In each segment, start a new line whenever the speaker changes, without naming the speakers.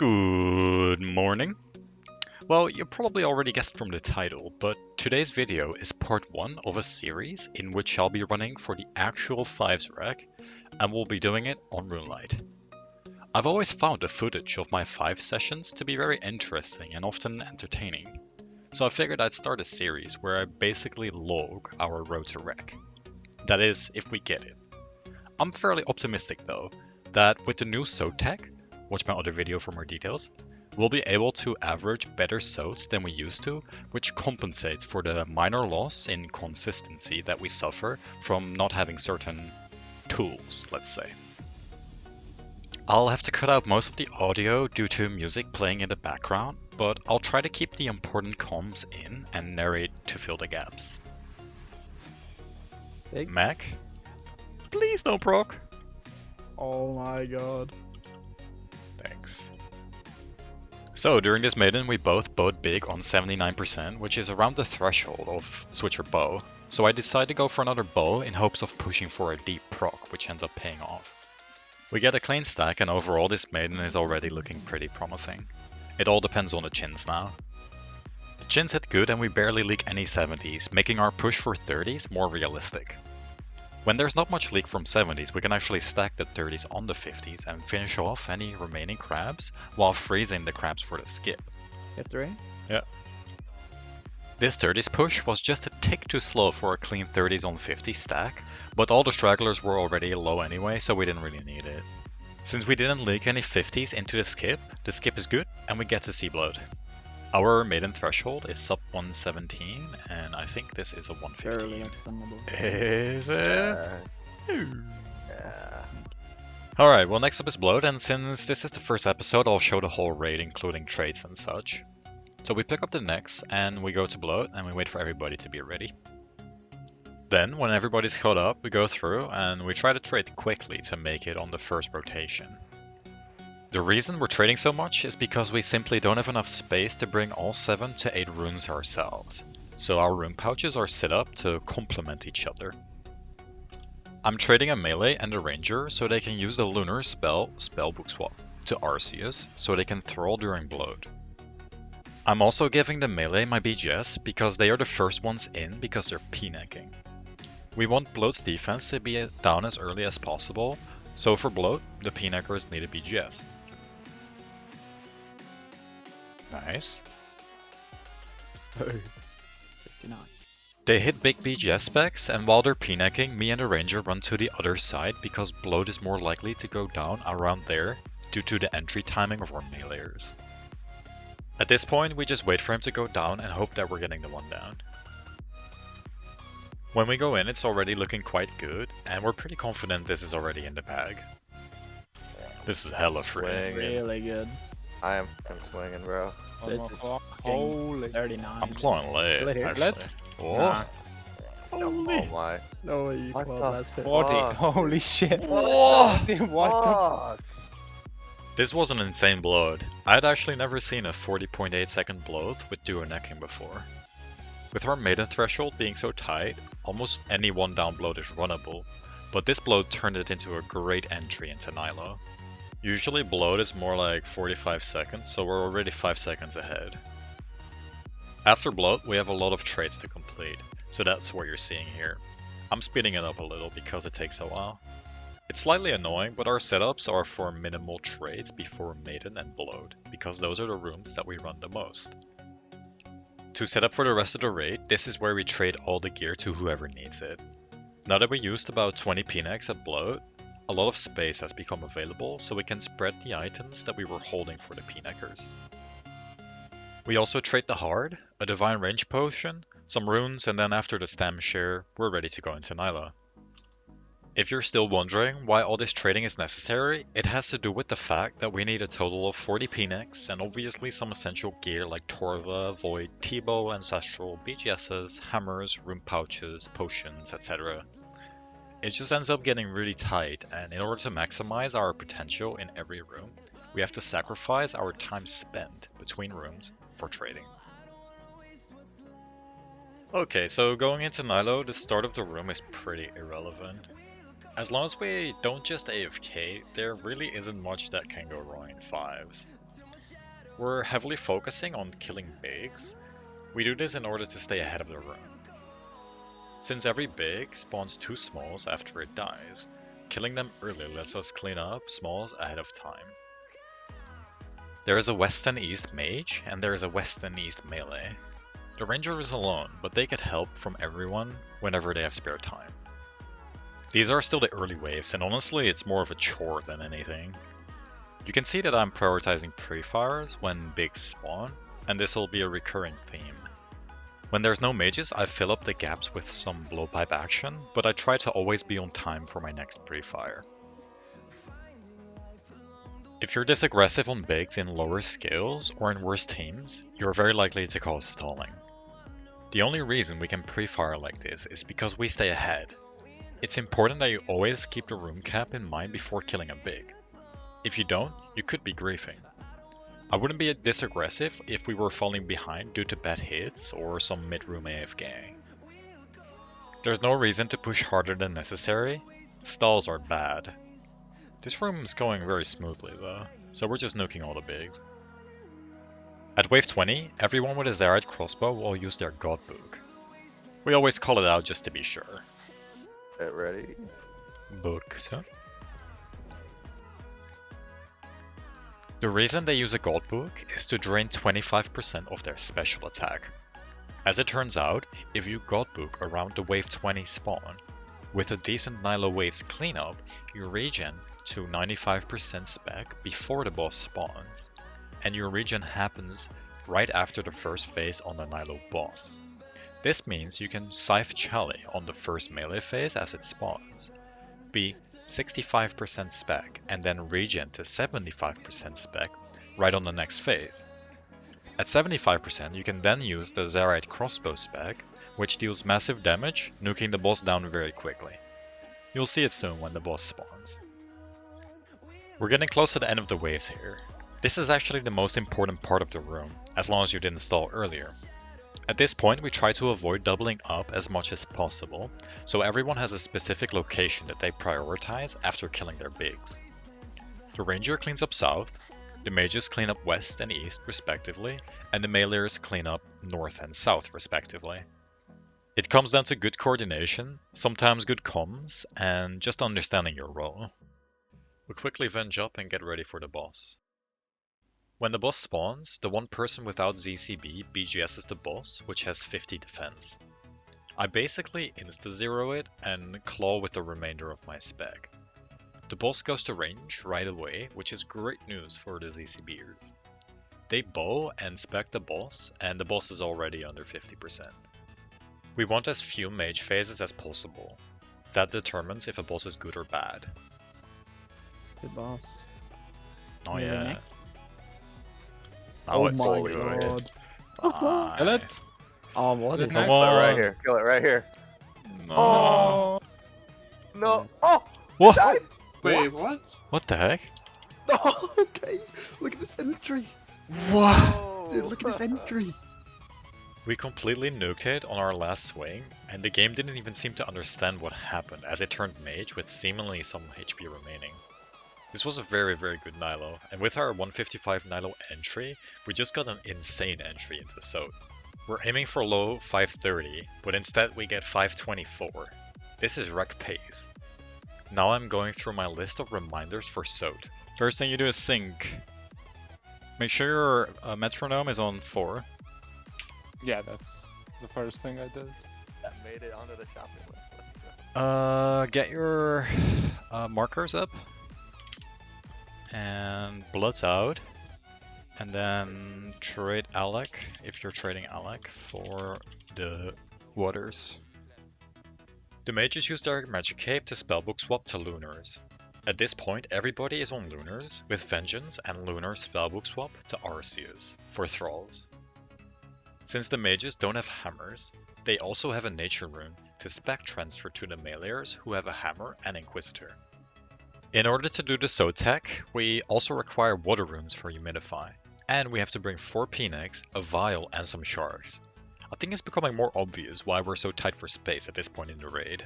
Good morning. Well, you probably already guessed from the title, but today's video is part 1 of a series in which I'll be running for the actual 5s rec, and we'll be doing it on runelite. I've always found the footage of my 5 sessions to be very interesting and often entertaining, so I figured I'd start a series where I basically log our road to rec. That is, if we get it. I'm fairly optimistic though, that with the new SOT tech, watch my other video for more details, we'll be able to average better SOTs than we used to, which compensates for the minor loss in consistency that we suffer from not having certain tools, let's say. I'll have to cut out most of the audio due to music playing in the background, but I'll try to keep the important comms in and narrate to fill the gaps.
Big.
Mac? Please don't proc.
Oh my god.
Thanks. So during this maiden we both bowed big on 79%, which is around the threshold of switcher bow, so I decided to go for another bow in hopes of pushing for a deep proc, which ends up paying off. We get a clean stack and overall this maiden is already looking pretty promising. It all depends on the chins now. The chins hit good and we barely leak any 70s, making our push for 30s more realistic. When there's not much leak from 70s, we can actually stack the 30s on the 50s and finish off any remaining crabs while freezing the crabs for the skip.
Hit 3?
Yeah. This 30s push was just a tick too slow for a clean 30s on 50 stack, but all the stragglers were already low anyway, so we didn't really need it. Since we didn't leak any 50s into the skip is good and we get to see bloat. Our maiden threshold is sub 117, and I think this is a 115. Is it?
Yeah.
Alright, well next up is bloat, and since this is the first episode, I'll show the whole raid, including traits and such. So we pick up the necks, and we go to bloat, and we wait for everybody to be ready. Then, when everybody's caught up, we go through, and we try to trade quickly to make it on the first rotation. The reason we're trading so much is because we simply don't have enough space to bring all 7 to 8 runes ourselves, so our rune pouches are set up to complement each other. I'm trading a melee and a ranger so they can use the lunar spellbook swap to Arceus so they can thrall during bloat. I'm also giving the melee my BGS because they are the first ones in because they're p-necking. We want bloat's defense to be down as early as possible, so for bloat, the p-neckers need a BGS. Nice.
69.
They hit big BGS specs, and while they're p-necking, me and the ranger run to the other side because bloat is more likely to go down around there due to the entry timing of our meleeers. At this point, we just wait for him to go down and hope that we're getting the one down. When we go in, it's already looking quite good, and we're pretty confident this is already in the bag. This is hella free.
Swinging.
Really good.
I am fucking swinging, bro.
This is
Holy.
39.
I'm clawing late,
Let it
actually.
let.
Oh,
Nah.
holy.
Oh my.
No way you
What
clawed
the
last hit.
40.
Fuck.
Holy shit.
Whoa!
What the
This was an insane bloat. I had actually never seen a 40.8 second bloat with duo necking before. With our maiden threshold being so tight, almost any one down bloat is runnable, but this bloat turned it into a great entry into Nyla. Usually bloat is more like 45 seconds, so we're already 5 seconds ahead. After bloat, we have a lot of traits to complete, so that's what you're seeing here. I'm speeding it up a little because it takes a while. It's slightly annoying, but our setups are for minimal traits before maiden and bloat, because those are the rooms that we run the most. To set up for the rest of the raid, this is where we trade all the gear to whoever needs it. Now that we used about 20 p-necks at bloat, a lot of space has become available, so we can spread the items that we were holding for the p-neckers. We also trade the hard, a divine range potion, some runes, and then after the stam share, we're ready to go into Nyla. If you're still wondering why all this trading is necessary, it has to do with the fact that we need a total of 40 p-necks and obviously some essential gear like Torva, Void, T-bow, Ancestral, BGSs, hammers, rune pouches, potions, etc. It just ends up getting really tight, and in order to maximize our potential in every room, we have to sacrifice our time spent between rooms for trading. Okay, so going into Nyla, the start of the room is pretty irrelevant. As long as we don't just AFK, there really isn't much that can go wrong in 5s. we're heavily focusing on killing bigs. We do this in order to stay ahead of the room. Since every big spawns 2 smalls after it dies, killing them early lets us clean up smalls ahead of time. There is a west and east mage, and there is a west and east melee. The ranger is alone, but they get help from everyone whenever they have spare time. These are still the early waves, and honestly it's more of a chore than anything. You can see that I'm prioritizing pre-fires when bigs spawn, and this will be a recurring theme. When there's no mages, I fill up the gaps with some blowpipe action, but I try to always be on time for my next pre-fire. If you're this aggressive on bigs in lower scales or in worse teams, you're very likely to cause stalling. The only reason we can pre-fire like this is because we stay ahead. It's important that you always keep the room cap in mind before killing a big. If you don't, you could be griefing. I wouldn't be this aggressive if we were falling behind due to bad hits or some mid-room AFK. There's no reason to push harder than necessary. Stalls are bad. This room is going very smoothly though, so we're just nuking all the bigs. At wave 20, everyone with a Zarite crossbow will use their god book. We always call it out just to be sure.
Get ready.
Book, so. The reason they use a god book is to drain 25% of their special attack. As it turns out, if you god book around the wave 20 spawn, with a decent Nyla waves cleanup, you regen to 95% spec before the boss spawns, and your regen happens right after the first phase on the Nyla boss. This means you can scythe Chali on the first melee phase as it spawns, be 65% spec, and then regen to 75% spec right on the next phase. At 75%, you can then use the Zarite crossbow spec, which deals massive damage, nuking the boss down very quickly. You'll see it soon when the boss spawns. We're getting close to the end of the waves here. This is actually the most important part of the room, as long as you didn't stall earlier. At this point, we try to avoid doubling up as much as possible, so everyone has a specific location that they prioritize after killing their bigs. The ranger cleans up south, the mages clean up west and east respectively, and the meleers clean up north and south respectively. It comes down to good coordination, sometimes good comms, and just understanding your role. We quickly venge up and get ready for the boss. When the boss spawns, the one person without ZCB BGS's the boss, which has 50 defense. I basically insta-zero it and claw with the remainder of my spec. The boss goes to range right away, which is great news for the ZCBers. They bow and spec the boss, and the boss is already under 50%. We want as few mage phases as possible. That determines if a boss is good or bad.
Good boss.
Oh
Really,
yeah.
Nick?
Oh, it's
my
so good.
god.
Kill it.
Oh, what is
Come
that?
Kill it right
on.
here. Kill it right here.
No.
Oh no! Oh!
What?
Died.
Wait, what?
What the heck?
Oh, okay. Look at this entry.
What?
Oh.
Dude, look at this entry.
We completely nuked it on our last swing, and the game didn't even seem to understand what happened as it turned mage with seemingly some HP remaining. This was a very good Nylo, and with our 155 Nylo entry, we just got an insane entry into SOT. We're aiming for low 530, but instead we get 524. This is wreck pace. Now I'm going through my list of reminders for SOT. First thing you do is sync. Make sure your metronome is on 4.
Yeah, that's the first thing I did.
That made it onto the shopping list. Let's go.
Get your markers up. And Blood's out. And then trade Alec, if you're trading Alec, for the waters. The mages use their magic cape to spellbook swap to lunars. At this point, everybody is on lunars, with Vengeance and lunar spellbook swap to Arceus for thralls. Since the mages don't have hammers, they also have a nature rune to spec transfer to the meleers who have a hammer and Inquisitor. In order to do the SOT tech, we also require water runes for Humidify, and we have to bring 4 Phoenix, a vial, and some sharks. I think it's becoming more obvious why we're so tight for space at this point in the raid.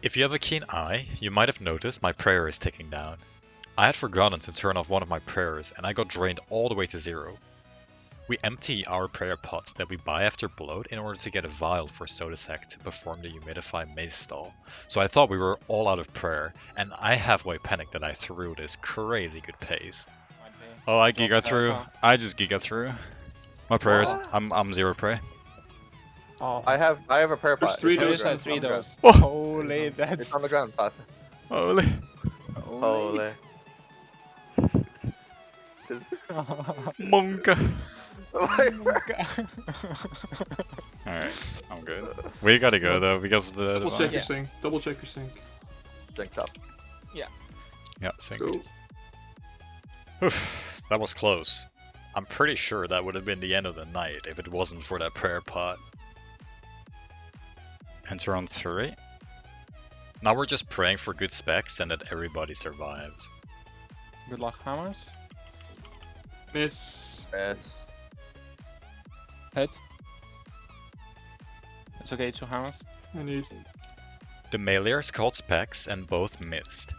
If you have a keen eye, you might have noticed my prayer is ticking down. I had forgotten to turn off one of my prayers and I got drained all the way to 0. We empty our prayer pots that we buy after bloat in order to get a vial for Sodasec to perform the humidify maze stall. So I thought we were all out of prayer, and I halfway panicked that I threw this crazy good pace. Oh, I giga through. I just giga through. My prayers. I'm 0 pray.
Oh,
I have a prayer pot.
There's 3
It's on the
doses.
ground.
3 doses.
Oh.
Holy,
It's
that's
on the ground, Pasa.
Holy.
Holy.
Monka. Alright, I'm good. We gotta go though because of the
Double check your
Yeah.
sync. Double check your sync.
Drink top.
Yeah, sync.
Go.
Oof, that was close. I'm pretty sure that would have been the end of the night if it wasn't for that prayer pot. Enter on 3. Now we're just praying for good specs and that everybody survives.
Good luck, hammers.
Miss.
Yes.
Hit. It's okay, 2 hammers.
I need.
The meleers called specs and both missed.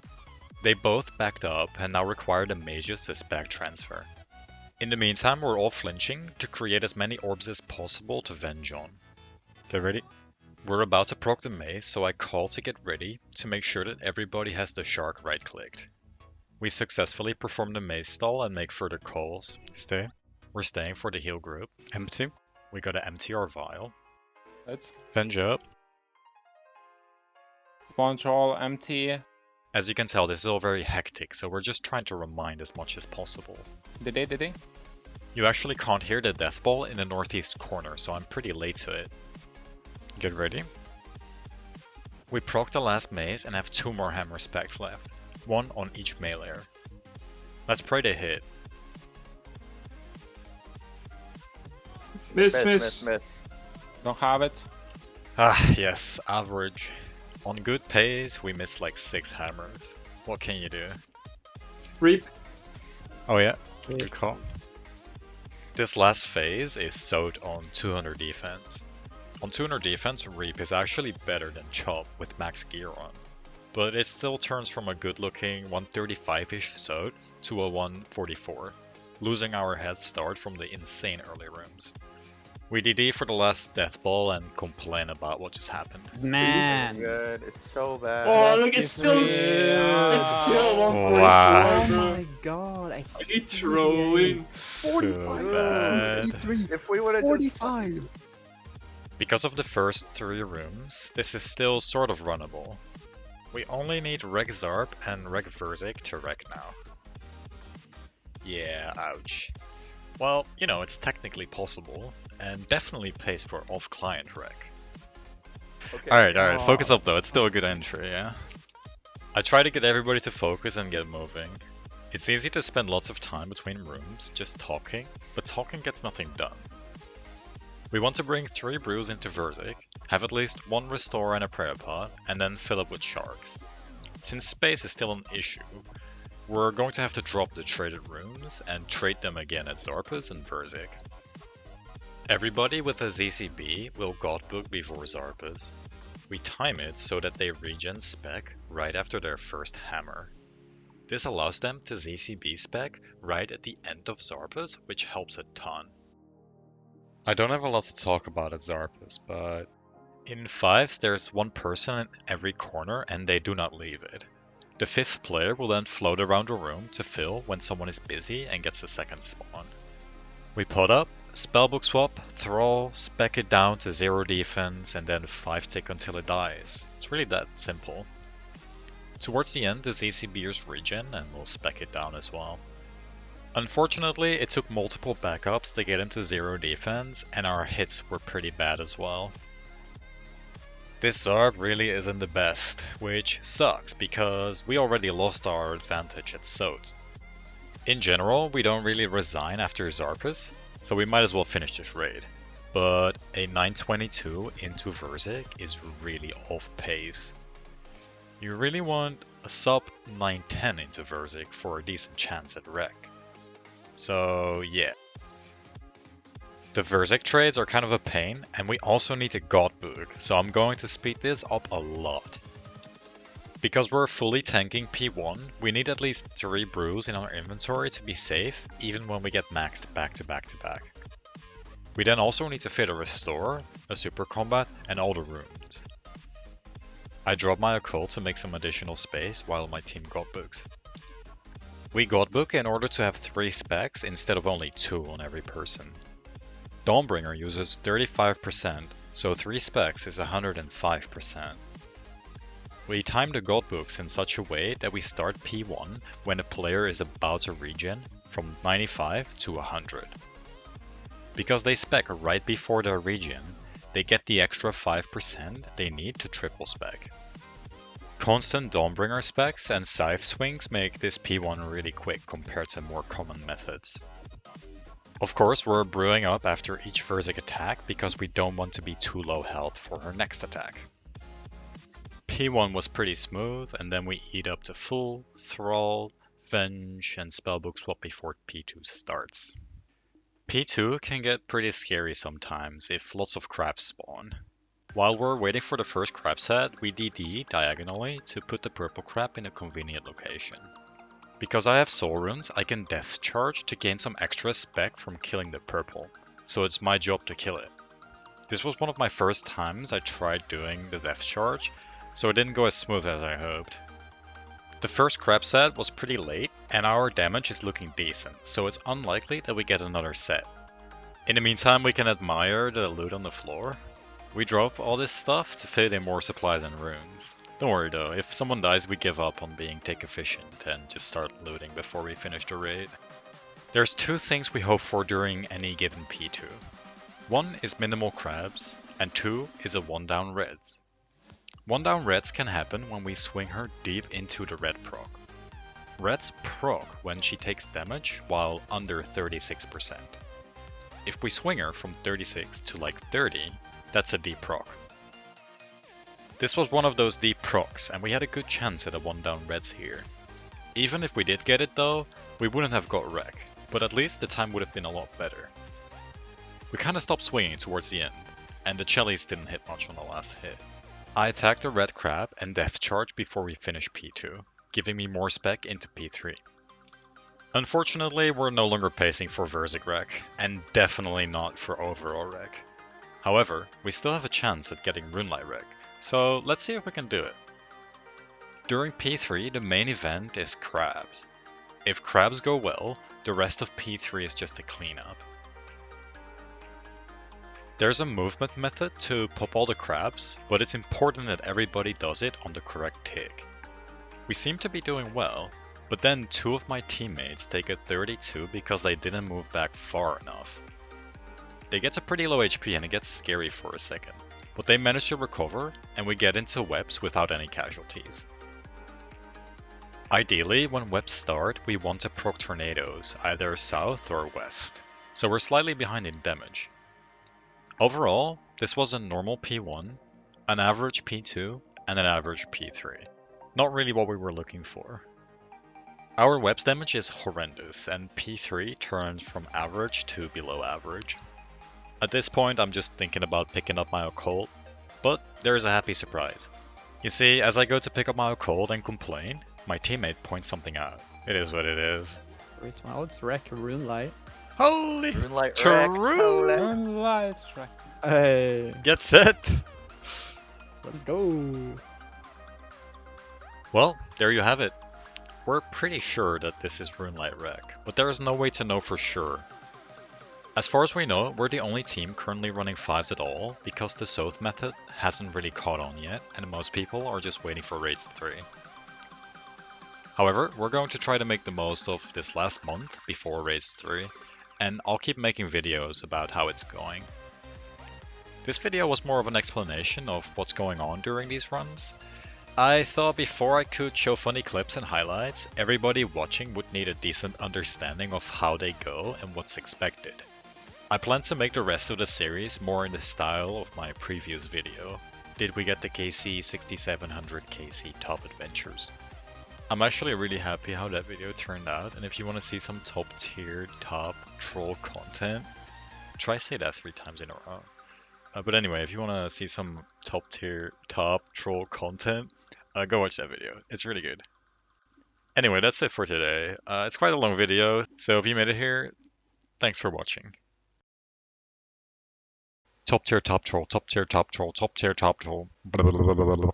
They both backed up and now require the mages to spec transfer. In the meantime, we're all flinching to create as many orbs as possible to venge on. Get ready. We're about to proc the maze, so I call to get ready to make sure that everybody has the shark right-clicked. We successfully perform the maze stall and make further calls. Stay. We're staying for the heal group. Empty. We gotta empty our vial.
Hit.
Venge up.
Control, empty.
As you can tell, this is all very hectic, so we're just trying to remind as much as possible.
Did they?
You actually can't hear the death ball in the northeast corner, so I'm pretty late to it. Get ready. We proc the last maze and have 2 more hammer specs left. 1 on each melee. Let's pray they hit.
Miss.
Don't have it.
Ah, yes, average. On good pace, we miss like 6 hammers. What can you do?
Reap.
Oh yeah, good call. This last phase is soaked on 200 defense. On 200 defense, Reap is actually better than Chop with max gear on. But it still turns from a good looking 135-ish soaked to a 144, losing our head start from the insane early rooms. We DD for the last death ball and complain about what just happened.
man.
Good. It's so bad.
Oh, look, it's still 144.
Wow.
Oh
bro.
my god, I
Are
see.
you trolling?
So
45,
bad.
43,
If we would have just
45.
Because of the first 3 rooms, this is still sort of runnable. We only need Reg Zarp and Reg Verzik to wreck now. Yeah, ouch. Well, you know, it's technically possible, and definitely pays for off-client wreck.
Okay.
Alright, focus up though, it's still a good entry, yeah? I try to get everybody to focus and get moving. It's easy to spend lots of time between rooms, just talking, but talking gets nothing done. We want to bring 3 brews into Verzik, have at least 1 restore and a prayer pot, and then fill up with sharks. Since space is still an issue, we're going to have to drop the traded rooms and trade them again at Zarpus and Verzik. Everybody with a ZCB will Godbook before Zarpus. We time it so that they regen spec right after their first hammer. This allows them to ZCB spec right at the end of Zarpus, which helps a ton. I don't have a lot to talk about at Zarpus, but in 5s there's 1 person in every corner and they do not leave it. The 5th player will then float around the room to fill when someone is busy and gets a second spawn. We put up, spellbook swap, thrall, spec it down to 0 defense, and then 5 tick until it dies. It's really that simple. Towards the end, the ZCBers regen and we'll spec it down as well. Unfortunately, it took multiple backups to get him to 0 defense, and our hits were pretty bad as well. This Zarb really isn't the best, which sucks because we already lost our advantage at Sot. In general, we don't really resign after Zarpus, so we might as well finish this raid. But a 922 into Verzik is really off pace. You really want a sub 910 into Verzik for a decent chance at wreck. So yeah. The Verzik trades are kind of a pain, and we also need a Godbook, so I'm going to speed this up a lot. Because we're fully tanking P1, we need at least 3 brews in our inventory to be safe, even when we get maxed back to back to back. We then also need to fit a restore, a super combat, and all the runes. I dropped my occult to make some additional space while my team godbooks. We godbook in order to have 3 specs instead of only 2 on every person. Dawnbringer uses 35%, so 3 specs is 105%. We time the godbooks in such a way that we start P1 when a player is about to regen from 95 to 100. Because they spec right before their regen, they get the extra 5% they need to triple spec. Constant Dawnbringer specs and scythe swings make this P1 really quick compared to more common methods. Of course, we're brewing up after each Verzik attack because we don't want to be too low health for her next attack. P1 was pretty smooth, and then we eat up to full, Thrall, Venge, and Spellbook swap before P2 starts. P2 can get pretty scary sometimes if lots of crabs spawn. While we're waiting for the first crab set, we DD diagonally to put the purple crab in a convenient location. Because I have soul runes, I can death charge to gain some extra spec from killing the purple, so it's my job to kill it. This was one of my first times I tried doing the death charge, so it didn't go as smooth as I hoped. The first crab set was pretty late, and our damage is looking decent, so it's unlikely that we get another set. In the meantime, we can admire the loot on the floor. We drop all this stuff to fit in more supplies and runes. Don't worry though, if someone dies we give up on being tick efficient and just start looting before we finish the raid. There's 2 things we hope for during any given P2. 1 is minimal crabs, and 2 is a 1 down reds. 1 down reds can happen when we swing her deep into the red proc. Reds proc when she takes damage while under 36%. If we swing her from 36 to like 30, that's a deep proc. This was one of those deep procs, and we had a good chance at a 1 down reds here. Even if we did get it though, we wouldn't have got wreck, but at least the time would have been a lot better. We kinda stopped swinging towards the end, and the Chellies didn't hit much on the last hit. I attacked the red crab and death charge before we finished P2, giving me more spec into P3. Unfortunately, we're no longer pacing for Verzik wreck, and definitely not for overall wreck. However, we still have a chance at getting runelite wreck, so let's see if we can do it. During P3, the main event is crabs. If crabs go well, the rest of P3 is just a cleanup. There's a movement method to pop all the crabs, but it's important that everybody does it on the correct tick. We seem to be doing well, but then 2 of my teammates take a 32 because they didn't move back far enough. They get to pretty low HP and it gets scary for a second, but they manage to recover and we get into webs without any casualties. Ideally, when webs start, we want to proc tornadoes, either south or west, so we're slightly behind in damage. Overall, this was a normal P1, an average P2, and an average P3. Not really what we were looking for. Our webs damage is horrendous, and P3 turns from average to below average. At this point, I'm just thinking about picking up my occult, but there's a happy surprise. You see, as I go to pick up my occult and complain, my teammate points something out. It is what it is.
Wait, well, let's wreck a runelite.
Holy
Runelite
true!
wreck, holy.
Runelite wreck.
Hey,
Get set!
let's go.
Well, there you have it. We're pretty sure that this is runelite wreck, but there is no way to know for sure. As far as we know, we're the only team currently running 5s at all, because the Soth method hasn't really caught on yet, and most people are just waiting for raids 3. However, we're going to try to make the most of this last month before raids 3, and I'll keep making videos about how it's going. This video was more of an explanation of what's going on during these runs. I thought before I could show funny clips and highlights, everybody watching would need a decent understanding of how they go and what's expected. I plan to make the rest of the series more in the style of my previous video. Did we get the KC 6700 KC top adventures? I'm actually really happy how that video turned out, and if you want to see some top tier, top troll content, try say that 3 times in a row. But anyway, if you want to see some top tier, top troll content, Go watch that video. It's really good. Anyway, that's it for today. It's quite a long video, so if you made it here, thanks for watching. Top tier top troll, top tier top troll, top tier top troll. Blah, blah, blah, blah, blah.